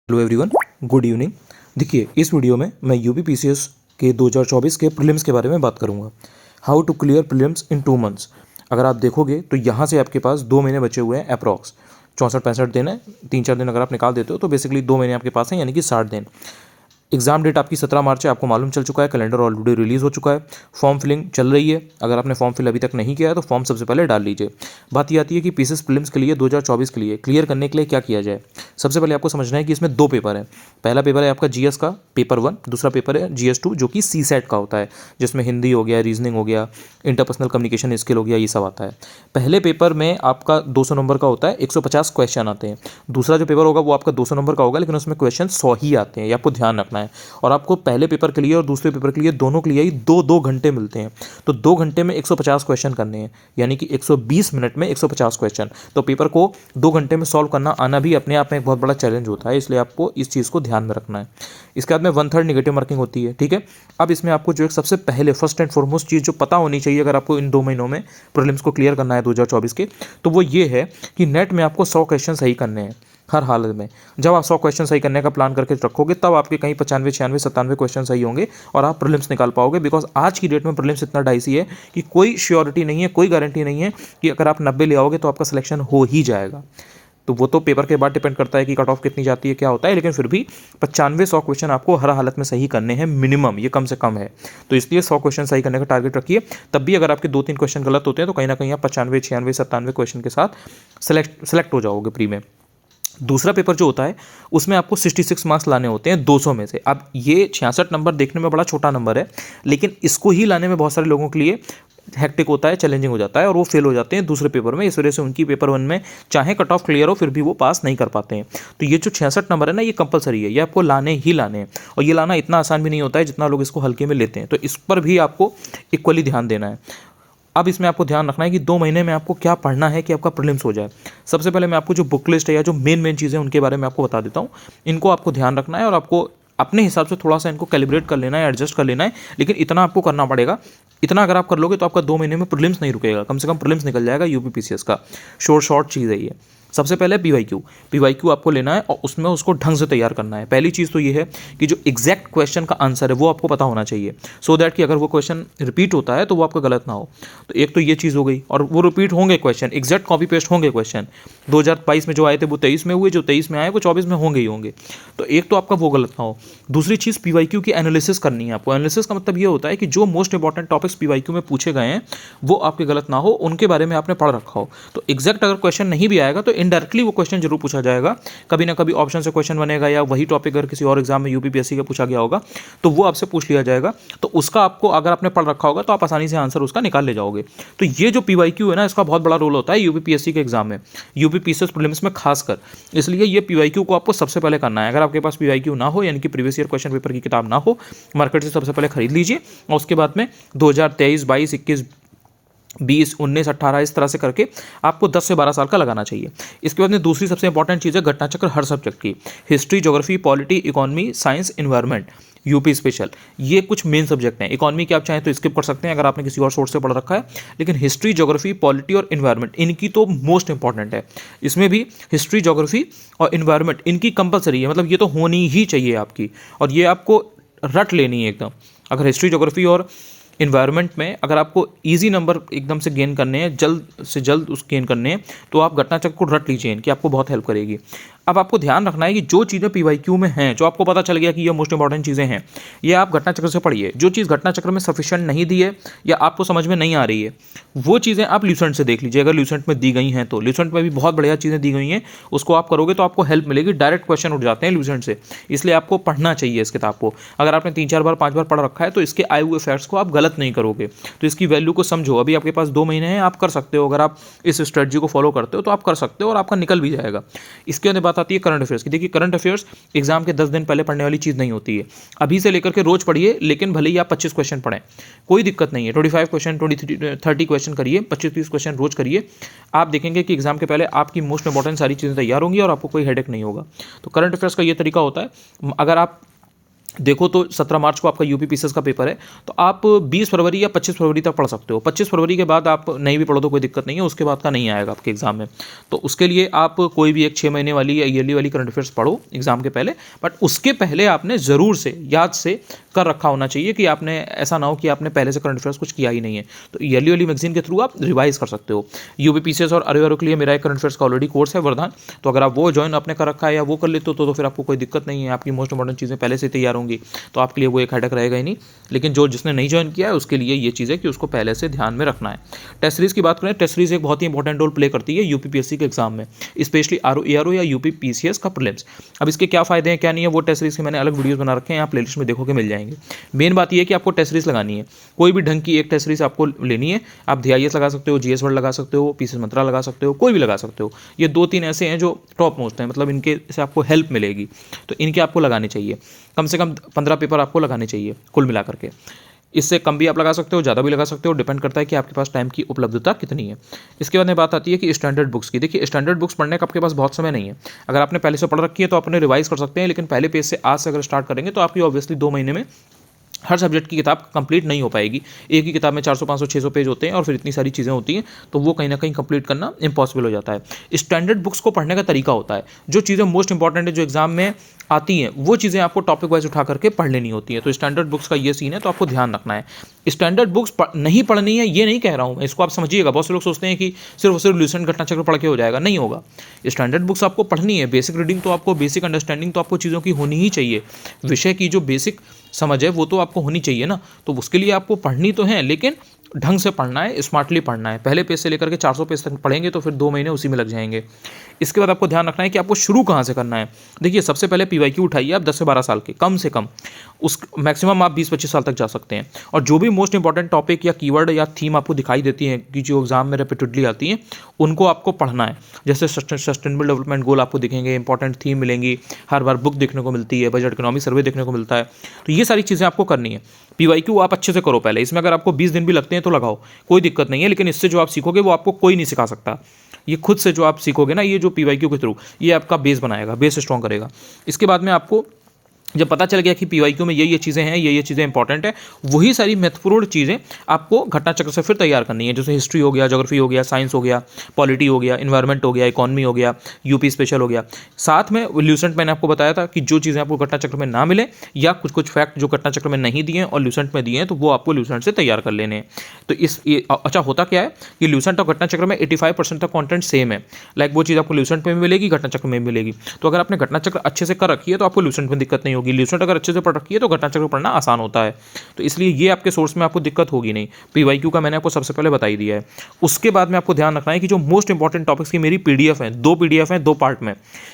Hello everyone, good evening. देखिए, इस video में मैं यूपी पीसीएस के 2024 के प्रीलिम्स के बारे में बात करूंगा। How to clear prelims in 2 months. अगर आप देखोगे तो यहाँ से आपके पास 2 महीने बचे हुए हैं अप्रॉक्स 64-65 दिन है। 3-4 दिन अगर आप निकाल देते हो तो बेसिकली 2 महीने आपके पास हैं, यानी कि 60 दिन। एग्जाम डेट आपकी 17 मार्च है, आपको मालूम चल चुका है। कैलेंडर ऑलरेडी रिलीज हो चुका है। फॉर्म फिलिंग चल रही है। अगर आपने फॉर्म फिल अभी तक नहीं किया है तो फॉर्म सबसे पहले डाल लीजिए। बात ये आती है कि पीसीएस प्रीलिम्स के लिए 2024 के लिए क्लियर करने के लिए क्या किया जाए। सबसे पहले आपको समझना है कि इसमें 2 पेपर है। पहला पेपर है आपका जीएस का पेपर 1, दूसरा पेपर है जीएस 2 जो कि सीसेट का होता है, जिसमें हिंदी हो गया, रीजनिंग हो गया, इंटरपर्सनल कम्युनिकेशन स्किल हो गया, ये सब आता है। पहले पेपर में आपका 200 नंबर का होता है, 150 क्वेश्चन आते हैं। दूसरा जो पेपर होगा वो आपका 200 नंबर का होगा, लेकिन उसमें क्वेश्चन 100 ही आते हैं, ये आपको ध्यान रखना है। और आपको पहले पेपर के लिए और दूसरे पेपर के लिए दोनों के लिए ही 2-2 घंटे मिलते हैं। तो 2 घंटे में 150 क्वेश्चन करने हैं, यानी कि 120 मिनट में 150 क्वेश्चन। तो पेपर को 2 घंटे में सॉल्व करना आना भी अपने आप में एक बहुत बड़ा चैलेंज होता है, इसलिए आपको इस चीज़ को ध्यान में रखना है। इसके बाद में 1/3 नेगेटिव मार्किंग होती है, ठीक है। अब इसमें आपको जो एक सबसे पहले फर्स्ट एंड फॉरमोस्ट चीज़ जो पता होनी चाहिए अगर आपको इन 2 महीनों में प्रीलिम्स को क्लियर करना है 2024 के, तो वो ये है कि नेट में आपको 100 क्वेश्चन सही करने हैं हर हालत में। जब आप 100 क्वेश्चन सही करने का प्लान करके रखोगे तब आपके कहीं 95, 96, 97 क्वेश्चन सही होंगे और आप प्रीलिम्स निकाल पाओगे। बिकॉज आज की डेट में प्रीलिम्स इतना डाइसी है कि कोई श्योरिटी नहीं है, कोई गारंटी नहीं है कि अगर आप 90 ले आओगे तो आपका सिलेक्शन हो ही जाएगा। तो वो तो पेपर के बाद डिपेंड करता है कि कट ऑफ कितनी जाती है, क्या होता है, लेकिन फिर भी 95-100 क्वेश्चन आपको हर हालत में सही करने हैं मिनिमम, ये कम से कम है। तो इसलिए 100 क्वेश्चन सही करने का टारगेट रखिए। तब भी अगर आपके 2-3 क्वेश्चन गलत होते हैं तो कहीं ना कहीं आप 95, 96, 97 क्वेश्चन के साथ सेलेक्ट हो जाओगे प्री में। दूसरा पेपर जो होता है उसमें आपको 66 मार्क्स लाने होते हैं 200 में से। अब ये 66 नंबर देखने में बड़ा छोटा नंबर है, लेकिन इसको ही लाने में बहुत सारे लोगों के लिए हेक्टिक होता है, चैलेंजिंग हो जाता है और वो फेल हो जाते हैं दूसरे पेपर में। इस वजह से उनकी पेपर 1 में चाहे कट ऑफ क्लियर हो फिर भी वो पास नहीं कर पाते हैं। तो ये जो 66 नंबर है ना, ये कंपलसरी है, ये आपको लाने ही लाने हैं। और ये लाना इतना आसान भी नहीं होता है जितना लोग इसको हल्के में लेते हैं, तो इस पर भी आपको इक्वली ध्यान देना है। अब इसमें आपको ध्यान रखना है कि 2 महीने में आपको क्या पढ़ना है कि आपका प्रीलिम्स हो जाए। सबसे पहले मैं आपको जो बुक लिस्ट है या जो मेन चीज़ें उनके बारे में आपको बता देता हूँ। इनको आपको ध्यान रखना है और आपको अपने हिसाब से थोड़ा सा इनको कैलिब्रेट कर लेना है, एडजस्ट कर लेना है, लेकिन इतना आपको करना पड़ेगा। इतना अगर आप कर लोगे तो आपका 2 महीने में प्रीलिम्स नहीं रुकेगा, कम से कम प्रीलिम्स निकल जाएगा यूपी पीसीएस का। शॉर्ट चीज़ है ये। सबसे पहले पीवाईक्यू आपको लेना है और उसमें उसको ढंग से तैयार करना है। पहली चीज़ तो ये है कि जो एग्जैक्ट क्वेश्चन का आंसर है वो आपको पता होना चाहिए, सो दैट कि अगर वो क्वेश्चन रिपीट होता है तो वो आपका गलत ना हो। तो एक तो ये चीज़ हो गई, और वो रिपीट होंगे क्वेश्चन, एग्जैक्ट कॉपी पेस्ट होंगे क्वेश्चन। 2022 में जो आए थे वो 23 में हुए, जो 23 में आए वो 24 में होंगे ही होंगे। तो एक तो आपका वो गलत ना हो। दूसरी चीज़ पीवाईक्यू की एनालिसिस करनी है आपको। एनालिसिस का मतलब ये होता है कि जो मोस्ट इंपॉर्टेंट टॉपिक्स पीवाईक्यू में पूछे गए हैं वो आपके गलत ना हो, उनके बारे में आपने पढ़ रखा हो। तो एग्जैक्ट अगर क्वेश्चन नहीं भी आएगा तो इनडायरेक्टली वो क्वेश्चन जरूर पूछा जाएगा, कभी ना कभी ऑप्शन से क्वेश्चन बनेगा, या वही टॉपिक अगर किसी और एग्जाम में यूपीपीएससी का पूछा गया होगा तो वो आपसे पूछ लिया जाएगा। तो उसका आपको अगर आपने पढ़ रखा होगा तो आप आसानी से आंसर उसका निकाल ले जाओगे। तो ये जो पीवाईक्यू है ना, इसका बहुत बड़ा रोल होता है यूपीपीएससी के एग्जाम में, यूपीपीसीएस प्रीलिम्स में खासकर। इसलिए ये पीवाईक्यू को आपको सबसे पहले करना है। अगर आपके पास पीवाईक्यू ना हो, यानी कि प्रीवियस ईयर क्वेश्चन पेपर की किताब ना हो, मार्केट से सबसे पहले खरीद लीजिए और उसके बाद में 2023, 22, 21, 20, 19, 18 इस तरह से करके आपको 10 से 12 साल का लगाना चाहिए। इसके बाद में दूसरी सबसे इंपॉर्टेंट चीज़ है घटना चक्र हर सब्जेक्ट की। History, geography, polity, economy, science, environment, UP special, ये कुछ मेन सब्जेक्ट हैं। इकोनॉमी के आप चाहें तो स्किप कर सकते हैं अगर आपने किसी और सोर्स से पढ़ रखा है, लेकिन हिस्ट्री, ज्योग्राफी, पॉलिटी और इन्वायरमेंट इनकी तो मोस्ट इंपॉर्टेंट है। इसमें भी हिस्ट्री, ज्योग्राफी और इन्वायरमेंट इनकी कंपलसरी है, मतलब ये तो होनी ही चाहिए आपकी, और ये आपको रट लेनी है एकदम। अगर हिस्ट्री, ज्योग्राफी और इन्वायरमेंट में अगर आपको इजी नंबर एकदम से गेन करने हैं, जल्द से जल्द उस गेन करने हैं, तो आप घटना चक्र को रट लीजिए, इनकी आपको बहुत हेल्प करेगी। अब आपको ध्यान रखना है कि जो चीज़ें पीवाईक्यू में हैं, जो आपको पता चल गया कि ये मोस्ट इंपॉर्टेंट चीज़ें हैं, ये आप घटना चक्र से पढ़िए। जो चीज़ घटना चक्र में सफिशिएंट नहीं दी है या आपको समझ में नहीं आ रही है, वो चीज़ें आप ल्यूसेंट से देख लीजिए। अगर ल्यूसेंट में दी गई हैं तो ल्यूसेंट में भी बहुत बढ़िया चीज़ें दी गई हैं, उसको आप करोगे तो आपको हेल्प मिलेगी। डायरेक्ट क्वेश्चन उठ जाते हैं ल्यूसेंट से, इसलिए आपको पढ़ना चाहिए इस किताब को। अगर आपने 3-4 बार 5 बार पढ़ रखा है तो इसके आए हुए फैक्ट्स को आप गलत नहीं करोगे। तो इसकी वैल्यू को समझो। अभी आपके पास 2 महीने हैं, आप कर सकते हो। अगर आप इस स्ट्रेटजी को फॉलो करते हो तो आप कर सकते हो और आपका निकल भी जाएगा। इसके अंदर बात आती है करंट अफेयर्स की। देखिए, करंट अफेयर्स एग्जाम के 10 दिन पहले पढ़ने वाली चीज़ नहीं होती है। अभी से लेकर के रोज पढ़िए, लेकिन भले ही आप 25 क्वेश्चन पढ़ें, कोई दिक्कत नहीं है। 25 क्वेश्चन, 30 क्वेश्चन करिए, 25-30 क्वेश्चन रोज करिए। आप देखेंगे कि एग्जाम के पहले आपकी मोस्ट इंपॉर्टेंट सारी चीज़ें तैयार होंगी और आपको कोई हेडेक नहीं होगा। तो करंट अफेयर्स का ये तरीका होता है। अगर आप देखो तो 17 मार्च को आपका यूपी पीसीएस का पेपर है, तो आप 20 फरवरी या 25 फरवरी तक पढ़ सकते हो। 25 फरवरी के बाद आप नहीं भी पढ़ो तो कोई दिक्कत नहीं है, उसके बाद का नहीं आएगा आपके एग्जाम में। तो उसके लिए आप कोई भी एक 6 महीने वाली या ईयरली वाली करंट अफेयर्स पढ़ो एग्जाम के पहले, बट उसके पहले आपने ज़रूर से याद से कर रखा होना चाहिए कि आपने ऐसा ना हो कि आपने पहले से करंट अफेयर्स कुछ किया ही नहीं है। तो ईयरली वाली मैगजीन के थ्रू आप रिवाइज कर सकते हो। यूपी पीसीएस और आरओ के लिए मेरा एक करंट अफेयर्स का ऑलरेडी कोर्स है वरदान, तो अगर आप वो ज्वाइन आपने कर रखा है या वो कर लेते हो तो फिर आपको कोई दिक्कत नहीं है, आपकी मोस्ट इंपॉर्टेंट चीज़ें पहले से तैयार होंगी, तो आपके लिए वो एक हेडेक रहेगा ही नहीं। लेकिन जो जिसने नहीं ज्वाइन किया है उसके लिए ये चीज़ है कि उसको पहले से ध्यान में रखना है। टेस्ट सीरीज की बात करें, टेस्ट सीरीज एक बहुत ही इंपॉर्टेंट रोल प्ले करती है यूपीपीएससी के एग्जाम में, स्पेशली आरओ या यूपी पीसीएस का प्रीलिम्स। अब इसके क्या फायदे हैं क्या नहीं है, वो टेस्ट सीरीज के मैंने अलग वीडियोस बना रखे हैं, आप प्लेलिस्ट में देखोगे मिल जाएंगे। मेन बात यह है कि आपको टेस्ट सीरीज लगानी है, कोई भी ढंग की एक टेस्ट सीरीज आपको लेनी है। आप DIS लगा सकते हो, GS वर्ल्ड लगा सकते हो, पीसीएस मंत्रा लगा सकते हो, कोई भी लगा सकते हो। ये 2-3 ऐसे हैं जो टॉप मोस्ट हैं, मतलब इनके से आपको हेल्प मिलेगी, तो इनके आपको लगाने चाहिए। कम से कम 15 पेपर आपको लगाने चाहिए कुल मिलाकर के। इससे कम भी आप लगा सकते हो, ज़्यादा भी लगा सकते हो, डिपेंड करता है कि आपके पास टाइम की उपलब्धता कितनी है। इसके बाद में बात आती है कि स्टैंडर्ड बुक्स की। देखिए स्टैंडर्ड बुक्स पढ़ने का आपके पास बहुत समय नहीं है। अगर आपने पहले से पढ़ रखी है तो आपने रिवाइज कर सकते हैं, लेकिन पहले पेज से आज से अगर स्टार्ट करेंगे तो आपकी ऑब्वियसली 2 महीने में हर सब्जेक्ट की किताब कंप्लीट नहीं हो पाएगी। एक ही किताब में 400 500 600 पेज होते हैं और फिर इतनी सारी चीज़ें होती हैं, तो वो कहीं ना कहीं कंप्लीट करना इंपॉसिबल हो जाता है। स्टैंडर्ड बुक्स को पढ़ने का तरीका होता है, जो चीज़ें मोस्ट इंपॉर्टेंट है जो एग्जाम में आती हैं वो चीज़ें आपको टॉपिक वाइज उठा करके पढ़ लेनी होती है। तो स्टैंडर्ड बुक्स का ये सीन है, तो आपको ध्यान रखना है। स्टैंडर्ड बुक्स नहीं पढ़नी है ये नहीं कह रहा हूँ मैं, इसको आप समझिएगा। बहुत से लोग सोचते हैं कि सिर्फ और सिर्फ ल्यूसेंट घटनाचक्र पढ़ के हो जाएगा, नहीं होगा। स्टैंडर्ड बुक्स आपको पढ़नी है, बेसिक रीडिंग तो आपको, बेसिक अंडरस्टैंडिंग तो आपको चीज़ों की होनी ही चाहिए। विषय की जो बेसिक समझ है वो तो आपको होनी चाहिए ना, तो उसके लिए आपको पढ़नी तो है, लेकिन ढंग से पढ़ना है, स्मार्टली पढ़ना है। पहले पेज से लेकर के 400 पेज तक पढ़ेंगे तो फिर 2 महीने उसी में लग जाएंगे। इसके बाद आपको ध्यान रखना है कि आपको शुरू कहाँ से करना है। देखिए सबसे पहले PYQ उठाइए आप 10 से 12 साल के, कम से कम। उस मैक्सिमम आप 20-25 साल तक जा सकते हैं। और जो भी मोस्ट इंपॉर्टेंट टॉपिक या कीवर्ड या थीम आपको दिखाई देती हैं कि जो एग्जाम में रिपीटेडली आती हैं, उनको आपको पढ़ना है। जैसे सस्टेनेबल डेवलपमेंट गोल आपको दिखेंगे, इंपॉर्टेंट थीम मिलेंगी, हर बार बुक देखने को मिलती है, बजट इकोनॉमी सर्वे देखने को मिलता है। तो ये सारी चीज़ें आपको करनी है। PYQ आप अच्छे से करो पहले, इसमें अगर आपको 20 दिन भी लगते हैं तो लगाओ, कोई दिक्कत नहीं है। लेकिन इससे जो आप सीखोगे वो आपको कोई नहीं सिखा सकता। ये खुद से जो आप सीखोगे ना, ये जो PYQ के थ्रू, ये आपका बेस बनाएगा, बेस स्ट्रॉन्ग करेगा। इसके बाद में आपको जब पता चल गया कि PYQ में ये चीज़ें हैं, ये चीज़ें इंपॉर्टेंट है, वही सारी महत्वपूर्ण चीज़ें आपको घटना चक्र से फिर तैयार करनी है। जैसे हिस्ट्री हो गया, ज्योग्राफी हो गया, साइंस हो गया, पॉलिटी हो गया, इन्वायरमेंट हो गया, इकॉनमी हो गया, यूपी स्पेशल हो गया। साथ में ल्यूसेंट मैंने आपको बताया था कि जो चीज़ें आपको घटना चक्र में ना मिले या कुछ कुछ फैक्ट जो घटना चक्र में नहीं दिए हैं और ल्यूसेंट में दिए हैं, तो वो आपको ल्यूसेंट से तैयार कर लेने हैं। तो अच्छा होता क्या है कि ल्यूसेंट और घटना चक्र में 85% तक कॉन्टेंट सेम है। लाइक वो चीज़ आपको ल्यूसेंट में भी मिलेगी, घटना चक्र में भी मिलेगी। तो अगर आपने घटना चक्र अच्छे से कर रखी है तो आपको ल्यूसेंट में दिक्कत नहीं होगी। ल्यूसेंट अगर अच्छे से पढ़ रखी है तो घटना चक्र पढ़ना आसान होता है। तो इसलिए ये आपके सोर्स में आपको दिक्कत होगी नहीं। PYQ का मैंने आपको सबसे पहले बता ही दिया है। उसके बाद में आपको ध्यान रखना है कि जो मोस्ट इंपॉर्टेंट टॉपिक्स की मेरी PDF है, 2 PDF हैं 2 पार्ट में,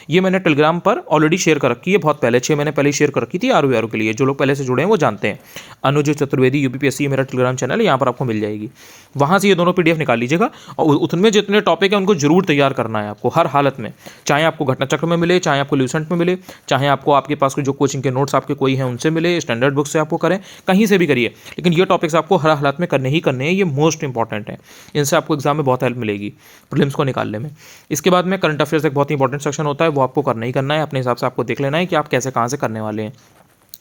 ये मैंने टेलीग्राम पर ऑलरेडी शेयर कर रखी है बहुत पहले, 6 महीने पहले शेयर कर रखी थी आरओ के लिए। जो लोग पहले से जुड़े हैं वो जानते हैं। अनुज चतुर्वेदी UPPSC मेरा टेलीग्राम चैनल है, यहाँ पर आपको मिल जाएगी। वहाँ से ये दोनों PDF निकाल लीजिएगा और उनमें जितने टॉपिक हैं उनको जरूर तैयार करना है आपको हर हालत में, चाहे आपको घटना चक्र में मिले, चाहे आपको ल्यूसेंट में मिले, चाहे आपको आपके पास जो कोचिंग के नोट्स आपके कोई हैं उनसे मिले, स्टैंडर्ड बुक से आपको करें, कहीं से भी करिए, लेकिन ये टॉपिक्स आपको हर हालत में करने ही करने हैं। ये मोस्ट इंपॉर्टेंट है, इनसे आपको एग्जाम में बहुत हेल्प मिलेगी प्रीलिम्स को निकालने में। इसके बाद में करंट अफेयर्स एक बहुत ही इंपॉर्टेंट सेक्शन होता है, वो आपको करना ही करना है। अपने हिसाब से आपको देख लेना है कि आप कैसे कहाँ से करने वाले हैं।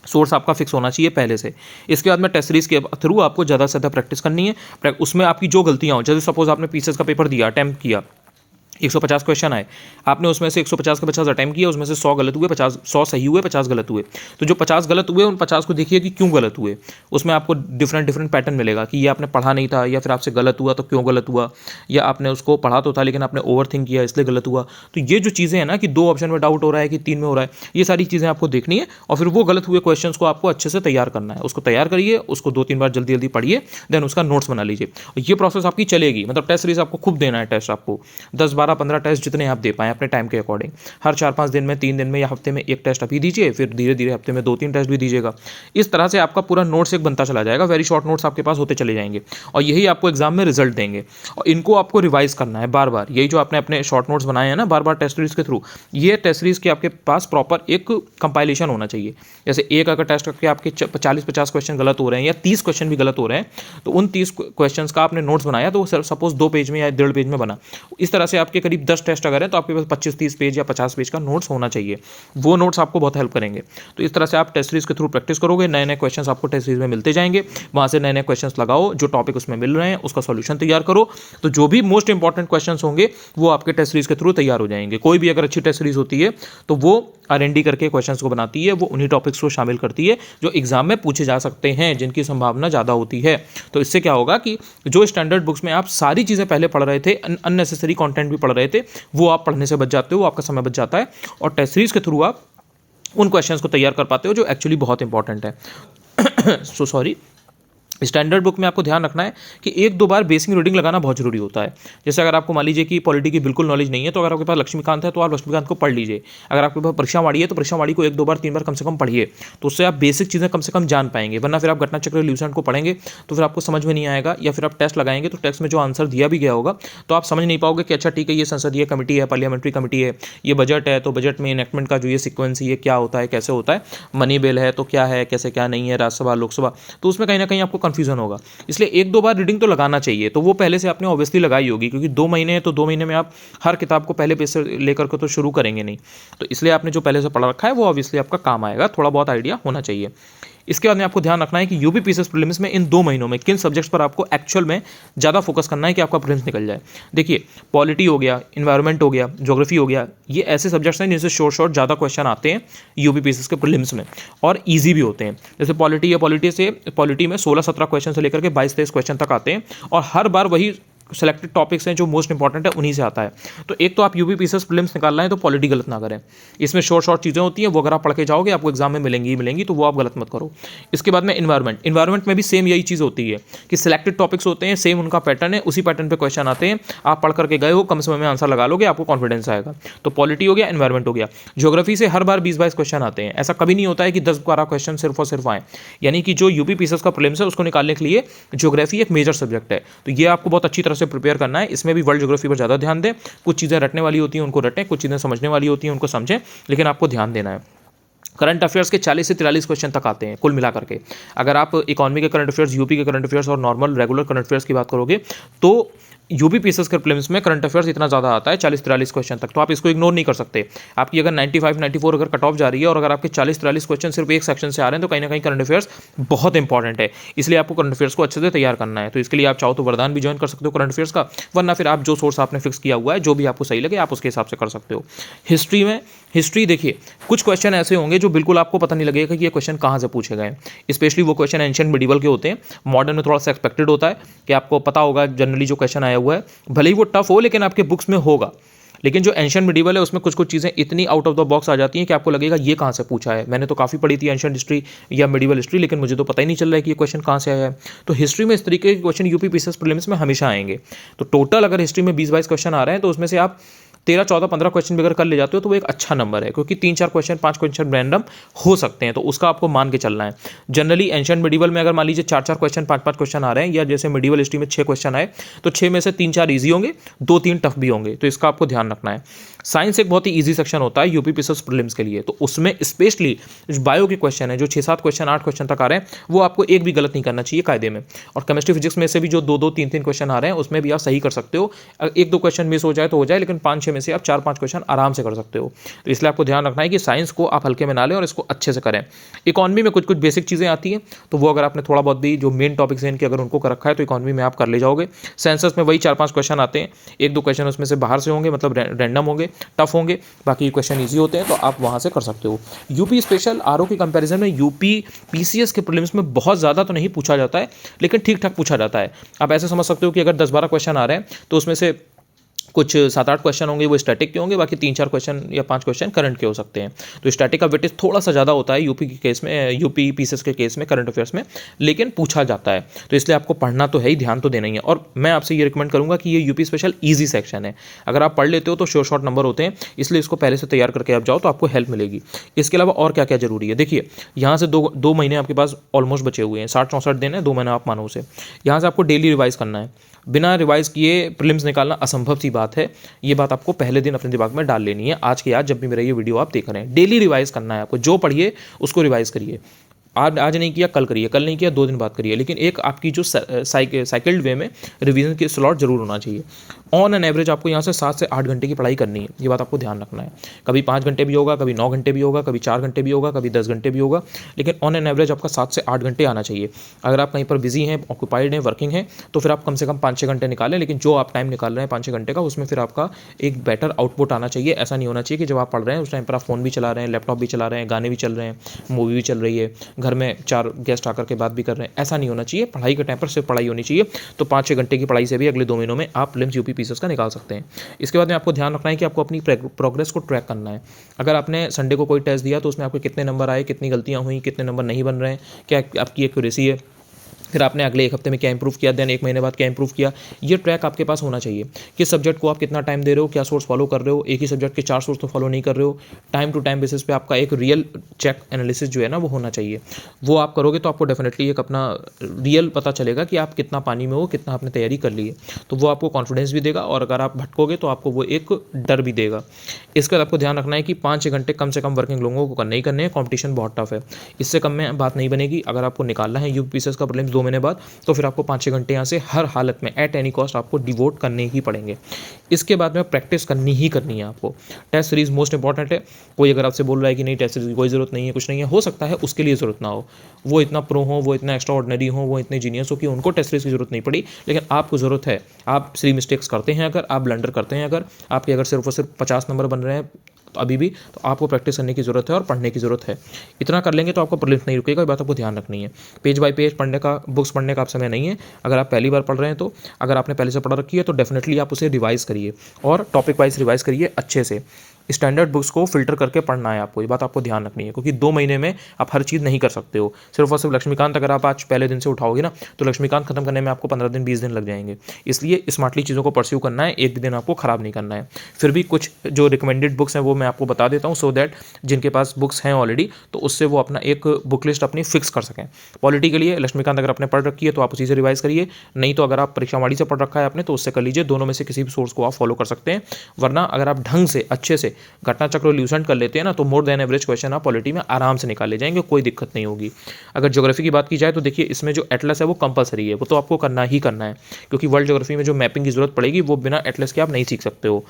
सोर्स आपका फिक्स होना चाहिए पहले से। इसके बाद में टेस्ट सीरीज के थ्रू आपको ज़्यादा से ज़्यादा प्रैक्टिस करनी है। उसमें आपकी जो गलतियाँ हो, जैसे सपोज आपने पीसीएस का पेपर दिया, अटैम्प्ट किया, 150 क्वेश्चन आए, आपने उसमें से 150 के 50 अटैम्प्ट किया, उसमें से 100 गलत हुए, 100 सही हुए, 50 गलत हुए। तो जो 50 गलत हुए उन 50 को देखिए कि क्यों गलत हुए। उसमें आपको डिफरेंट पैटर्न मिलेगा कि ये आपने पढ़ा नहीं था, या फिर आपसे गलत हुआ तो क्यों गलत हुआ, या आपने उसको पढ़ा तो था लेकिन आपने ओवर थिंक किया इसलिए गलत हुआ। तो ये जो चीज़ें हैं ना कि 2 ऑप्शन में डाउट हो रहा है कि 3 में हो रहा है, ये सारी चीज़ें आपको देखनी है और फिर वो गलत हुए क्वेश्चन को आपको अच्छे से तैयार करना है। उसको तैयार करिए, उसको 2-3 बार जल्दी जल्दी पढ़िए, देन उसका नोट्स बना लीजिए। ये प्रोसेस आपकी चलेगी। मतलब टेस्ट सीरीज आपको खूब देना है, टेस्ट आपको 10, 12, 15 टेस्ट जितने आप दे पाएं अपने टाइम के अकॉर्डिंग। हर 4-5 दिन में, 3 दिन में या हफ्ते में 1 टेस्ट अभी दीजिए, फिर धीरे धीरे हफ्ते में 2-3 टेस्ट भी दीजिएगा। इस तरह से आपका पूरा नोट्स एक बनता चला जाएगा। वेरी शॉर्ट नोट्स आपके पास होते चले जाएंगे और यही आपको एग्जाम में रिजल्ट देंगे। और इनको आपको रिवाइज करना है बार बार। यही जो आपने अपने शॉर्ट नोट्स बनाए हैं ना बार बार टेस्ट सीरीज के थ्रू, ये टेस्ट सीरीज के आपके पास प्रॉपर एक कंपाइलेशन होना चाहिए। जैसे एक अगर टेस्ट करके आपके 40-50 क्वेश्चन गलत हो रहे हैं या 30 क्वेश्चन भी गलत हो रहे हैं, तो उन 30 क्वेश्चन का आपने नोट्स बनाया तो सपोज 2 पेज में या 1.5 पेज में बना। इस तरह से आपके आपके करीब 10 टेस्ट अगर हैं तो आपके पास 25-30 पेज या 50 पेज का नोट्स होना चाहिए। वो नोट्स आपको बहुत हेल्प करेंगे। तो इस तरह से आप टेस्ट सीरीज के थ्रू प्रैक्टिस करोगे, नए नए क्वेश्चंस आपको टेस्ट सीरीज में मिलते जाएंगे, वहाँ से नए नए क्वेश्चंस लगाओ, जो टॉपिक उसमें मिल रहे हैं उसका सॉल्यूशन तैयार करो। तो जो भी मोस्ट इंपॉर्टेंट क्वेश्चंस होंगे वो आपके टेस्ट सीरीज के थ्रू तैयार हो जाएंगे। कोई भी अगर अच्छी टेस्ट सीरीज होती है तो वो R&D करके क्वेश्चंस को बनाती है, वो उन्हीं टॉपिक्स को शामिल करती है जो एग्जाम में पूछे जा सकते हैं, जिनकी संभावना ज़्यादा होती है। तो इससे क्या होगा कि जो स्टैंडर्ड बुक्स में आप सारी चीज़ें पहले पढ़ रहे थे, अननेसेसरी कंटेंट भी पढ़ रहे थे, वो आप पढ़ने से बच जाते हो, आपका समय बच जाता है और टेस्ट सीरीज के थ्रू आप उन क्वेश्चंस को तैयार कर पाते हो जो एक्चुअली बहुत इंपॉर्टेंट है। So sorry. स्टैंडर्ड बुक में आपको ध्यान रखना है कि 1-2 बार बेसिक रीडिंग लगाना बहुत जरूरी होता है। जैसे अगर आपको मान लीजिए कि पॉलिटी की बिल्कुल नॉलेज नहीं है, तो अगर आपके पास लक्ष्मीकांत है तो आप लक्ष्मीकांत को पढ़ लीजिए। अगर आपके पास परीक्षावाड़ी है तो परीक्षावाड़ी को 1-2 बार 3 बार कम से कम पढ़िए, तो उससे आप बेसिक चीज़ें कम से कम जान पाएंगे। वरना फिर आप घटना चक्र ल्यूसेंट को पढ़ेंगे तो फिर आपको समझ में नहीं आएगा, या फिर आप टेस्ट लगाएंगे तो टेस्ट में जो आंसर दिया भी गया होगा तो आप समझ नहीं पाओगे कि अच्छा ठीक है ये संसदीय कमेटी है, पार्लियामेंट्री कमेटी है, ये बजट है तो बजट में इनेक्टमेंट का जो ये सिक्वेंस ये क्या होता है, कैसे होता है, मनी बिल है तो क्या है, कैसे क्या नहीं है, राज्यसभा लोकसभा, तो उसमें कहीं ना कहीं आपको कन्फ्यूजन होगा। इसलिए 1-2 बार रीडिंग तो लगाना चाहिए। तो वो पहले से आपने ऑब्वियसली लगाई होगी, क्योंकि 2 महीने हैं तो 2 महीने में आप हर किताब को पहले पेज से लेकर के तो शुरू करेंगे नहीं। तो इसलिए आपने जो पहले से पढ़ा रखा है वो ऑब्वियसली आपका काम आएगा, थोड़ा बहुत आइडिया होना चाहिए। इसके बाद में आपको ध्यान रखना है कि यूपी पीसीएस प्रीलिम्स में इन 2 महीनों में किन सब्जेक्ट्स पर आपको एक्चुअल में ज़्यादा फोकस करना है कि आपका प्रीलिम्स निकल जाए। देखिए, पॉलिटी हो गया, इन्वायरमेंट हो गया, ज्योग्राफी हो गया, ये ऐसे सब्जेक्ट्स हैं जिनसे शॉर्ट ज़्यादा क्वेश्चन आते हैं यूपी पीसीएस के प्रीलिम्स में और ईजी भी होते हैं। जैसे पॉलिटी या पॉलिटी में 16-17 क्वेश्चन से लेकर के 22-23 क्वेश्चन तक आते हैं और हर बार वही सेलेक्टेड टॉपिक्स हैं जो मोस्ट इंपॉर्टेंट है उन्हीं से आता है। तो एक तो आप यूपी पीसीएस प्रीलिम्स निकाल रहे हैं तो पॉलिटी गलत ना करें। इसमें शॉर्ट चीज़ें होती हैं, वो अगर आप पढ़ के जाओगे आपको एग्जाम में मिलेंगी ही मिलेंगी, तो वो आप गलत मत करो। इसके बाद में इन्वायरमेंट में भी सेम यही चीज़ होती है कि सिलेक्टेड टॉपिक्स होते हैं, सेम उनका पैटर्न है, उसी पैटर्न पर क्वेश्चन आते हैं, आप पढ़ करके गए हो, कम समय में आंसर लगा लोगे, आपको कॉन्फिडेंस आएगा। तो पॉलिटी हो गया, इन्वायरमेंट हो गया। ज्योग्राफी से हर बार 20-22 क्वेश्चन आते हैं, ऐसा कभी नहीं होता है कि 10-12 क्वेश्चन सिर्फ और सिर्फ आए। यानी कि जो यूपी पीसीएस का प्रीलिम्स है उसको निकालने के लिए ज्योग्राफी एक मेजर सब्जेक्ट है, तो ये आपको बहुत अच्छी तरह से प्रिपेयर करना है। इसमें भी वर्ल्ड ज्योग्राफी पर ज़्यादा ध्यान दें। कुछ चीज़ें रटने वाली होती हैं उनको रटें, कुछ चीज़ें समझने वाली होती हैं उनको समझें, लेकिन आपको ध्यान देना है। करंट अफेयर्स के 40 से 43 क्वेश्चन तक आते हैं कुल मिला करके। अगर आप इकोनॉमी के करंट अफेयर्स, यूपी के करंट अफेयर्स और नॉर्मल रेगुलर करंट अफेयर्स की बात करोगे तो यूपी पीसीएस के प्रीलिम्स में करंट अफेयर्स इतना ज़्यादा आता है 40-43 क्वेश्चन तक, तो आप इसको इग्नोर नहीं कर सकते। आपकी अगर 95-94 अगर कट ऑफ जा रही है और अगर आपके 40-43 क्वेश्चन सिर्फ एक सेक्शन से आ रहे हैं तो कहीं ना कहीं करंट अफेयर्स बहुत इंपॉर्टेंट है। इसलिए आपको करंट अफेयर्स को अच्छे से तैयार करना है। तो इसके लिए आप चाहो तो वरदान भी ज्वाइन कर सकते हो करंट अफेयर्स का, वरना फिर आप जो सोर्स आपने फिक्स किया हुआ है, जो भी आपको सही लगे आप उसके हिसाब से कर सकते हो। हिस्ट्री देखिए, कुछ क्वेश्चन ऐसे होंगे जो बिल्कुल आपको पता नहीं लगेगा कि ये क्वेश्चन कहाँ से पूछे गए। स्पेशली वो क्वेश्चन एंशिएंट मिडिवल के होते हैं। मॉडर्न में थोड़ा सा एक्सपेक्टेड होता है कि आपको पता होगा जनरली जो क्वेश्चन आया हुआ है, भले ही वो टफ हो लेकिन आपके बुक्स में होगा। लेकिन जो एंशिएंट मिडिवल है उसमें कुछ कुछ चीज़ें इतनी आउट ऑफ द बॉक्स आ जाती हैं कि आपको लगेगा ये कहाँ से पूछा है। मैंने तो काफ़ी पढ़ी थी एंशिएंट हिस्ट्री या मिडिवल हिस्ट्री, लेकिन मुझे तो पता ही नहीं चल रहा है कि ये क्वेश्चन कहाँ से आया है। तो हिस्ट्री में इस तरीके के क्वेश्चन यूपी पीसीएस प्रीलिम्स में हमेशा आएंगे। तो टोटल अगर हिस्ट्री में 20-22 क्वेश्चन आ रहे हैं तो उसमें से आप 13-14-15 क्वेश्चन भी अगर कर ले जाते हो तो वो एक अच्छा नंबर है, क्योंकि 3-4 क्वेश्चन 5 क्वेश्चन रैंडम हो सकते हैं, तो उसका आपको मान के चलना है। जनरली एंशिएंट मिडिवल में अगर मान लीजिए 4-4 क्वेश्चन 5-5 क्वेश्चन आ रहे हैं, या जैसे मिडिवल हिस्ट्री में 6 क्वेश्चन आए तो 6 में से 3-4 ईजी होंगे, 2-3 टफ भी होंगे, तो इसका आपको ध्यान रखना है। साइंस एक बहुत ही ईजी सेक्शन होता है यूपी पीसीएस प्रीलिम्स के लिए, तो उसमें स्पेशली बायो के क्वेश्चन है जो 6-7 क्वेश्चन 8 क्वेश्चन तक आ रहे हैं, वो आपको एक भी गलत नहीं करना चाहिए कायदे में। और केमिस्ट्री फिजिक्स में से भी जो 2-2 3-3 क्वेश्चन आ रहे हैं उसमें भी आप सही कर सकते हो। 1-2 क्वेश्चन मिस हो जाए तो हो जाए, लेकिन 5-6 में से आप 4-5 क्वेश्चन आराम से कर सकते हो। तो इसलिए आपको ध्यान रखना है कि साइंस को आप हल्के में ना लें और इसको अच्छे से करें। इकोनॉमी में कुछ कुछ बेसिक चीज़ें आती हैं, तो वो अगर आपने थोड़ा बहुत भी जो मेन टॉपिक्स हैं इनके अगर उनको कर रखा है तो इकोनॉमी में आप कर ले जाओगे। सेंसस में वही 4-5 क्वेश्चन आते हैं, 1-2 क्वेश्चन उसमें से बाहर से होंगे, मतलब रैंडम होंगे, टफ होंगे, बाकी क्वेश्चन ईजी होते हैं, तो आप वहाँ से कर सकते हो। यूपी स्पेशल आरओ के कंपैरिजन में यूपी पीसीएस के प्रीलिम्स में बहुत ज़्यादा तो नहीं पूछा जाता है, लेकिन ठीक ठाक पूछा जाता है। आप ऐसे समझ सकते हो कि अगर 10-12 क्वेश्चन आ रहे हैं तो उसमें से कुछ 7-8 क्वेश्चन होंगे वो स्टैटिक के होंगे, बाकी 3-4 क्वेश्चन या 5 क्वेश्चन करंट के हो सकते हैं। तो स्टैटिक का वेटेज थोड़ा सा ज़्यादा होता है यूपी के केस में, यूपी पीसीएस के केस में, करंट अफेयर्स में, लेकिन पूछा जाता है। तो इसलिए आपको पढ़ना तो है ही, ध्यान तो देना ही है। और मैं आपसे ये रिकमेंड करूँगा कि ये यूपी स्पेशल ईजी सेक्शन है, अगर आप पढ़ लेते हो तो शॉर्ट नंबर होते हैं, इसलिए इसको पहले से तैयार करके आप जाओ तो आपको हेल्प मिलेगी। इसके अलावा और क्या क्या जरूरी है, देखिए यहाँ से दो महीने आपके पास ऑलमोस्ट बचे हुए हैं, 60-64 दिन है, 2 महीना आप मानो उसे। यहाँ से आपको डेली रिवाइज करना है। बिना रिवाइज किए प्रीलिम्स निकालना असंभव सी बात है, ये बात आपको पहले दिन अपने दिमाग में डाल लेनी है। आज के आज जब भी मेरा ये वीडियो आप देख रहे हैं, डेली रिवाइज करना है आपको, जो पढ़िए उसको रिवाइज करिए। आज नहीं किया कल करिए, कल नहीं किया 2 दिन बाद करिए, लेकिन एक आपकी जो साइकिल्ड वे में रिवीजन की स्लॉट जरूर होना चाहिए। ऑन एन एवरेज आपको यहाँ से 7 से 8 घंटे की पढ़ाई करनी है, ये बात आपको ध्यान रखना है। कभी 5 घंटे भी होगा, कभी 9 घंटे भी होगा, कभी 4 घंटे भी होगा, कभी 10 घंटे भी होगा, लेकिन ऑन एन एवरेज आपका 7 से 8 घंटे आना चाहिए। अगर आप कहीं पर बिजी हैं, ऑक्यूपाइड हैं, वर्किंग हैं, तो फिर आप कम से कम 5-6 घंटे निकालें, लेकिन जो आप टाइम निकाल रहे हैं 5-6 घंटे का, उसमें फिर आपका एक बेटर आउटपुट आना चाहिए। ऐसा नहीं होना चाहिए कि जब आप पढ़ रहे हैं उस टाइम पर आप फ़ोन भी चला रहे हैं, लैपटॉप भी चला रहे हैं, गाने भी चल रहे हैं, मूवी भी चल रही है, घर में 4 गेस्ट आकर के बात भी कर रहे हैं। ऐसा नहीं होना चाहिए। पढ़ाई के टाइम पर सिर्फ पढ़ाई होनी चाहिए। तो 5-6 घंटे की पढ़ाई से भी अगले 2 महीनों में आप प्रीलिम्स यूपी पीसीएस का निकाल सकते हैं। इसके बाद में आपको ध्यान रखना है कि आपको अपनी प्रोग्रेस को ट्रैक करना है। अगर आपने संडे को कोई टेस्ट दिया तो उसमें आपके कितने नंबर आए, कितनी गलतियां हुई, कितने नंबर नहीं बन रहे हैं, क्या आपकी एक्यूरेसी है, फिर आपने अगले 1 हफ्ते में क्या इंप्रूव किया, देन 1 महीने बाद क्या इंप्रूव किया। ये ट्रैक आपके पास होना चाहिए। किस सब्जेक्ट को आप कितना टाइम दे रहे हो, क्या सोर्स फॉलो कर रहे हो, एक ही सब्जेक्ट के 4 सोर्स तो फॉलो नहीं कर रहे हो। टाइम टू टाइम बेसिस पे आपका एक रियल चेक एनालिसिस जो है ना वो होना चाहिए। वो आप करोगे तो आपको डेफिनेटली एक अपना रियल पता चलेगा कि आप कितना पानी में हो, कितना आपने तैयारी कर ली है। तो वो आपको कॉन्फिडेंस भी देगा, और अगर आप भटकोगे तो आपको वो एक डर भी देगा। इसके बाद आपको ध्यान रखना है कि 5-6 घंटे कम से कम वर्किंग लोगों को करने ही करने हैं। कॉम्पिटिशन बहुत टफ है, इससे कम में बात नहीं बनेगी। अगर आपको निकालना है यूपी पीसीएस का प्रीलिम्स 2 महीने बाद, तो फिर आपको 5-6 घंटे यहाँ से हर हालत में एट एनी कॉस्ट आपको डिवोट करने ही पड़ेंगे। इसके बाद में प्रैक्टिस करनी ही करनी है आपको। टेस्ट सीरीज मोस्ट इंपॉर्टेंट है। कोई अगर आपसे बोल रहा है कि नहीं टेस्ट सीरीज की कोई ज़रूरत नहीं है, कुछ नहीं है, हो सकता है उसके लिए ज़रूरत ना हो, वो इतना प्रो हो, वो इतना एक्स्ट्रा ऑर्डिनरी हो, वो इतने जीनियस हो कि उनको टेस्ट सीरीज की ज़रूरत नहीं पड़ी, लेकिन आपको ज़रूरत है। आप सिली मिस्टेक्स करते हैं, अगर आप ब्लंडर करते हैं, अगर आपके अगर सिर्फ और सिर्फ 50 नंबर बन रहे हैं तो अभी भी, तो आपको प्रैक्टिस करने की ज़रूरत है और पढ़ने की ज़रूरत है। इतना कर लेंगे तो आपको प्रीलिम्स नहीं रुकेगा। ये बात आपको ध्यान रखनी है। पेज बाय पेज पढ़ने का, बुक्स पढ़ने का आप समय नहीं है। अगर आप पहली बार पढ़ रहे हैं तो, अगर आपने पहले से पढ़ रखी है तो डेफिनेटली आप उसे रिवाइज़ करिए, और टॉपिक वाइज रिवाइज़ करिए अच्छे से। स्टैंडर्ड बुक्स को फिल्टर करके पढ़ना है आपको, ये बात आपको ध्यान रखनी है, क्योंकि 2 महीने में आप हर चीज़ नहीं कर सकते हो। सिर्फ और सिर्फ लक्ष्मीकांत अगर आप आज पहले दिन से उठाओगे ना, तो लक्ष्मीकांत खत्म करने में आपको 15 दिन 20 दिन लग जाएंगे। इसलिए स्मार्टली चीज़ों को परस्यू करना है, एक भी दिन आपको ख़राब नहीं करना है। फिर भी कुछ जो रिकमेंडेड बुक्स हैं वो मैं आपको बता देता हूँ, सो दैट जिनके पास बुक्स हैं ऑलरेडी तो उससे वो अपना एक बुक लिस्ट अपनी फिक्स कर सकें। पॉलिटी के लिए लक्ष्मीकांत अगर आपने पढ़ रखी है तो आप उसी से रिवाइज करिए, नहीं तो अगर आप परीक्षावाड़ी से पढ़ रखा है आपने तो उससे कर लीजिए। दोनों में से किसी भी सोर्स को आप फॉलो कर सकते हैं। वरना अगर आप ढंग से अच्छे से घटना चक्र ल्यूसेंट कर लेते हैं ना, तो मोर देन एवरेज क्वेश्चन आप पॉलिटी में आराम से निकाल ले जाएंगे, कोई दिक्कत नहीं होगी। अगर ज्योग्राफी की बात की जाए तो देखिए, इसमें जो एटलस है वो कंपलसरी है, वो तो आपको करना ही करना है, क्योंकि वर्ल्ड ज्योग्राफी में जो मैपिंग की जरूरत पड़ेगी वो बिना एटलस के आप नहीं सीख सकते हो।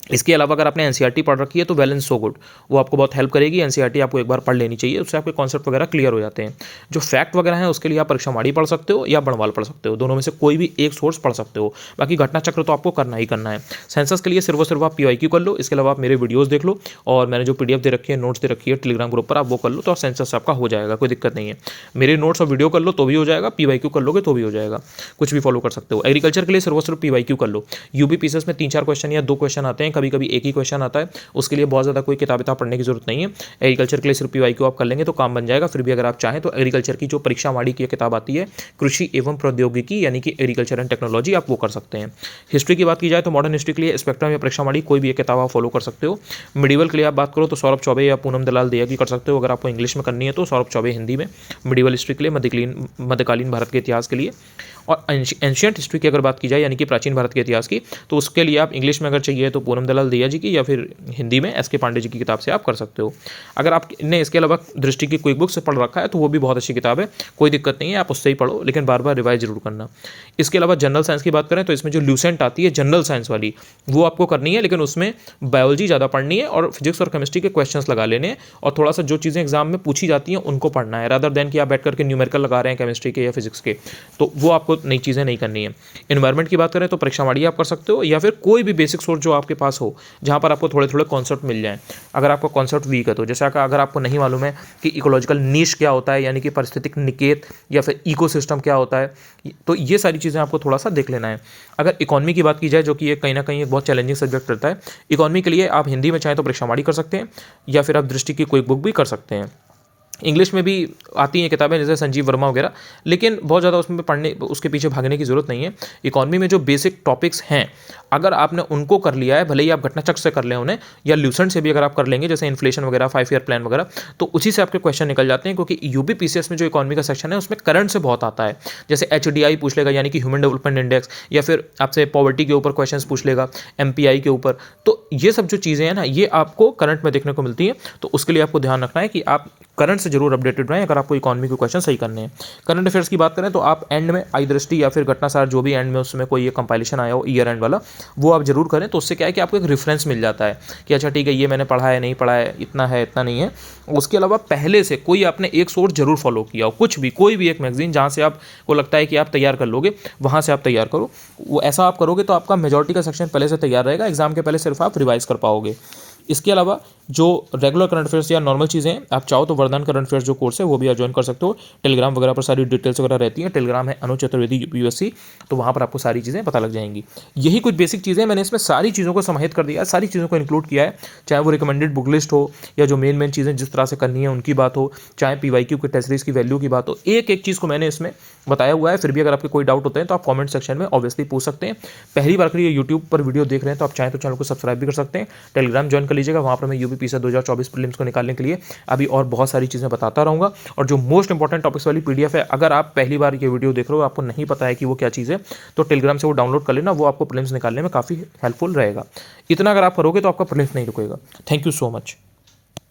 इसके अलावा अगर आपने एनसीईआरटी पढ़ रखी है तो वेल एंड सो गुड, वो आपको बहुत हेल्प करेगी। एनसीईआरटी आपको एक बार पढ़ लेनी चाहिए, उससे आपके कॉन्सेप्ट वगैरह क्लियर हो जाते हैं। जो फैक्ट वगैरह हैं उसके लिए आप परीक्षावाड़ी पढ़ सकते हो या बड़वाल पढ़ सकते हो, दोनों में से कोई भी एक सोर्स पढ़ सकते हो। बाकी घटना चक्र तो आपको करना ही करना है। सेंसस के लिए सिर्फ और सिर्फ आप पीवाईक्यू कर लो, इसके अलावा आप मेरे वीडियोज़ देख लो, और मैंने जो पीडीएफ दे रखी है, नोट्स दे रखी है टेलीग्राम ग्रुप पर, आप वो कर लो तो सेंसस आपका हो जाएगा, कोई दिक्कत नहीं है। मेरे नोट्स और वीडियो कर लो तो भी हो जाएगा, पीवाईक्यू कर लोगे तो भी हो जाएगा, कुछ भी फॉलो कर सकते हो। एग्रीकल्चर के लिए सिर्फ और सिर्फ पीवाईक्यू कर लो। यूपी पीसीएस में 3-4 क्वेश्चन या 2 क्वेश्चन आते हैं, कभी कभी एक ही क्वेश्चन आता है, उसके लिए बहुत ज़्यादा कोई किताब पढ़ने की जरूरत नहीं है। एग्रीकल्चर के लिए सिर्फ पीवाईक्यू आप कर लेंगे तो काम बन जाएगा। फिर भी अगर आप चाहें तो एग्रीकल्चर की जो परीक्षावाड़ी की किताब आती है, कृषि एवं प्रौद्योगिकी, यानी कि एग्रीकल्चर एंड टेक्नोलॉजी, आप वो कर सकते हैं। हिस्ट्री की बात की जाए तो मॉडर्न हिस्ट्री के लिए स्पेक्ट्रम या परीक्षावाड़ी कोई भी एक किताब आप फॉलो कर सकते हो। मिडिवल के लिए आप बात करो तो सौरभ चौबे या पूनम दलाल दहिया की कर सकते हो। अगर आपको इंग्लिश में करनी है तो सौरभ चौबे हिंदी में। मिडिवल हिस्ट्री के लिए मध्यकालीन भारत के इतिहास के लिए। और एंशियंट हिस्ट्री की अगर बात की जाए, यानी कि प्राचीन भारत के इतिहास की, तो उसके लिए आप इंग्लिश में अगर चाहिए तो पूनम दलाल दहिया जी की, या फिर हिंदी में एस के पांडे जी की किताब से आप कर सकते हो। अगर आपने इसके अलावा दृष्टि की क्विक बुक से पढ़ रखा है तो वो भी बहुत अच्छी किताब है, कोई दिक्कत नहीं है, आप उससे ही पढ़ो, लेकिन बार बार रिवाइज जरूर करना। इसके अलावा जनरल साइंस की बात करें तो इसमें जो ल्यूसेंट आती है जनरल साइंस वाली, वो आपको करनी है, लेकिन उसमें बायोलॉजी ज़्यादा पढ़नी है और फिजिक्स और केमिस्ट्री के क्वेश्चंस लगा लेने हैं, और थोड़ा सा जो चीज़ें एग्जाम में पूछी जाती हैं उनको पढ़ना है, रादर देन कि आप बैठ करके न्यूमेरिकल लगा रहे हैं केमिस्ट्री के या फिजिक्स के, तो वो आपको नई चीज़ें नहीं करनी है। एनवायरमेंट की बात करें तो परीक्षावाड़ी आप कर सकते हो, या फिर कोई भी बेसिक सोर्स जो आपके पास हो जहाँ पर आपको थोड़े थोड़े कॉन्सेप्ट मिल जाएं। अगर आपका कॉन्सेप्ट वीक है तो, जैसे अगर आपको नहीं मालूम है कि इकोलॉजिकल नीश क्या होता है, यानी कि पारिस्थितिक निकेत या फिर इकोसिस्टम क्या होता है, तो ये सारी चीज़ें आपको थोड़ा सा देख लेना है। अगर इकोनॉमी की बात की जाए, जो कि ये कहीं ना कहीं एक बहुत चैलेंजिंग सब्जेक्ट रहता है, इकोनॉमी के लिए आप हिंदी में चाहें तो परीक्षावाड़ी कर सकते हैं, या फिर आप दृष्टि की कोई बुक भी कर सकते हैं। इंग्लिश में भी आती हैं किताबें जैसे संजीव वर्मा वगैरह, लेकिन बहुत ज़्यादा उसमें पढ़ने उसके पीछे भागने की ज़रूरत नहीं है। इकॉनमी में जो बेसिक टॉपिक्स हैं, अगर आपने उनको कर लिया है, भले ही आप घटना चक्र से कर लें उन्हें, या ल्यूसेंट से भी अगर आप कर लेंगे, जैसे इन्फ्लेशन वगैरह, 5 ईयर प्लान वगैरह, तो उसी से आपके क्वेश्चन निकल जाते हैं। क्योंकि यूपी पीसीएस में जो इकॉनमी का सेक्शन है उसमें करंट से बहुत आता है, जैसे HDI पूछ लेगा, यानी कि ह्यूमन डेवलपमेंट इंडेक्स, या फिर आपसे पॉवर्टी के ऊपर क्वेश्चन पूछ लेगा, MPI के ऊपर। तो ये सब जो चीज़ें हैं ना, ये आपको करंट में देखने को मिलती है, तो उसके लिए आपको ध्यान रखना है कि आप करंट से से जरूर अपडेटेड रहें अगर आपको इकॉनमी के क्वेश्चन सही करने हैं। करंट अफेयर्स की बात करें तो आप एंड में आई दृष्टि या फिर घटनासार जो भी एंड में उसमें कोई ये कंपाइलेशन आया हो ईयर एंड वाला, वो आप जरूर करें। तो उससे क्या है कि आपको एक रेफरेंस मिल जाता है कि अच्छा ठीक है ये मैंने पढ़ा है, नहीं पढ़ा है, इतना नहीं है। उसके अलावा पहले से कोई आपने एक सोर्स जरूर फॉलो किया हो, कुछ भी, कोई भी एक मैगजीन जहाँ से आपको लगता है कि आप तैयार कर लोगे, वहाँ से आप तैयार करो। वो ऐसा आप करोगे तो आपका मेजॉरिटी का सेक्शन पहले से तैयार रहेगा, एग्जाम के पहले सिर्फ आप रिवाइज कर पाओगे। इसके अलावा जो रेगुलर करंट अफेयर्स या नॉर्मल चीज़ें हैं, आप चाहो तो वरदान करंट अफेयर्स जो कोर्स है वो भी आप ज्वाइन कर सकते हो। टेलीग्राम वगैरह पर सारी डिटेल्स वगैरह रहती हैं। टेलीग्राम है अनुज चतुर्वेदी यूपीएससी, तो वहाँ पर आपको सारी चीज़ें पता लग जाएंगी। यही कुछ बेसिक चीज़ें, मैंने इसमें सारी चीज़ों को समाहित कर दिया है, सारी चीज़ों को इंक्लूड किया है, चाहे वो रिकमेंडेड बुक लिस्ट हो या जो मेन चीज़ें जिस तरह से करनी है उनकी बात हो, चाहे पीवाईक्यू के टेस्ट सीरीज की वैल्यू की बात हो, एक एक चीज़ को मैंने इसमें बताया हुआ है। फिर भी अगर आपके कोई डाउट होते हैं तो आप कमेंट सेक्शन में ऑब्वियसली पूछ सकते हैं। पहली बार के लिए यूट्यूब पर वीडियो देख रहे हैं तो आप चाहें तो चैनल को सब्सक्राइब भी कर सकते हैं। टेलीग्राम ज्वाइन कर लीजिएगा, वहाँ पर मैं यूपीपीएससी 2024 प्रीलिम्स को निकालने के लिए अभी और बहुत सारी चीज़ें बताता रहूँगा। और जो मोस्ट इंपॉर्टेंट टॉपिक्स वाली पीडीएफ है, अगर आप पहली बार ये वीडियो देख रहे हो, आपको नहीं पता है कि वो क्या चीज़ है, तो टेलीग्राम से वो डाउनलोड कर लेना, वो आपको प्रीलिम्स निकालने में काफ़ी हेल्पफुल रहेगा। इतना अगर आप करोगे तो आपका प्रीलिम्स नहीं रुकेगा। Thank you so much.